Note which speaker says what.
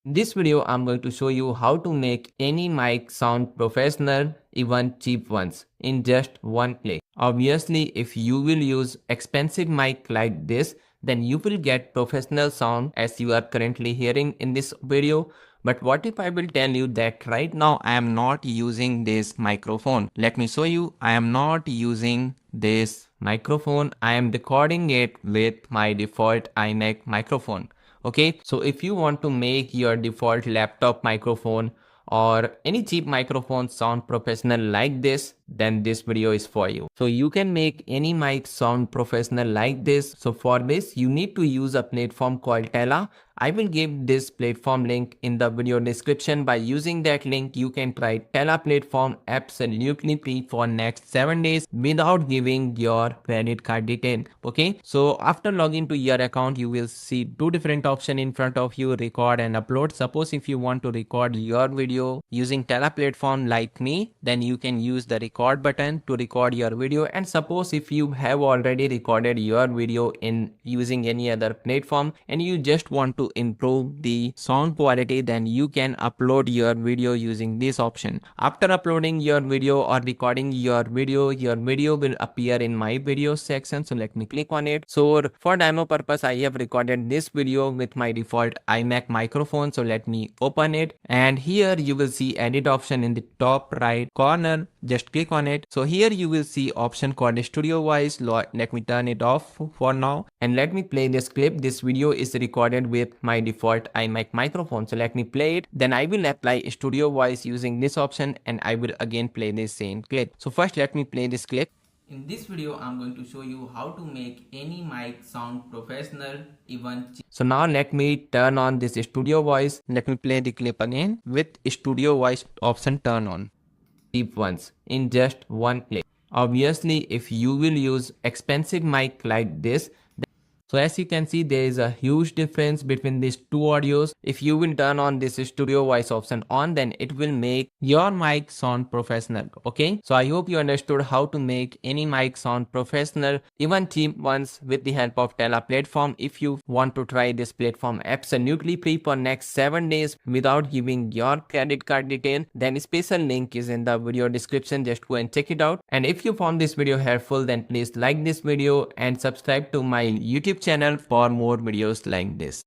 Speaker 1: In this video, I'm going to show you how to make any mic sound professional, even cheap ones, in just one click. Obviously, if you will use expensive mic like this, then you will get professional sound as you are currently hearing in this video. But what if I will tell you that right now I am not using this microphone? Let me show you. I am not using this microphone. I am recording it with my default iMac microphone. Okay, so if you want to make your default laptop microphone or any cheap microphone sound professional like this, then this video is for you. So you can make any mic sound professional like this. So for this, you need to use a platform called Tella. I will give this platform link in the video description. By using that link, you can try Tella platform absolutely free for next 7 days without giving your credit card detail. Okay, so after login to your account, you will see two different options in front of you: record and upload. Suppose if you want to record your video using Tella platform like me, then you can use the record button to record your video. And suppose if you have already recorded your video in using any other platform and you just want to improve the sound quality, then you can upload your video using this option. After uploading your video or recording your video will appear in my video section. So let me click on it. So for demo purpose, I have recorded this video with my default iMac microphone. So let me open it, and here you will see edit option in the top right corner. Just click on it. So here you will see option called Studio Voice. Let me turn it off for now, and let me play this clip. This video is recorded with my default iMac microphone. So let me play it. Then I will apply Studio Voice using this option, and I will again play this same clip. So first let me play this clip. In this video, I'm going to show you how to make any mic sound professional, even cheap. So now let me turn on this Studio Voice. Let me play the clip again with Studio Voice option turn on. Cheap ones in just one click. Obviously, if you will use expensive mic like this, so as you can see, there is a huge difference between these two audios. If you will turn on this Studio Voice option on, then it will make your mic sound professional. Okay, so I hope you understood how to make any mic sound professional, even cheap ones, with the help of Tella platform. If you want to try this platform absolutely free for next 7 days without giving your credit card detail, then a special link is in the video description. Just go and check it out. And if you found this video helpful, then please like this video and subscribe to my YouTube channel for more videos like this.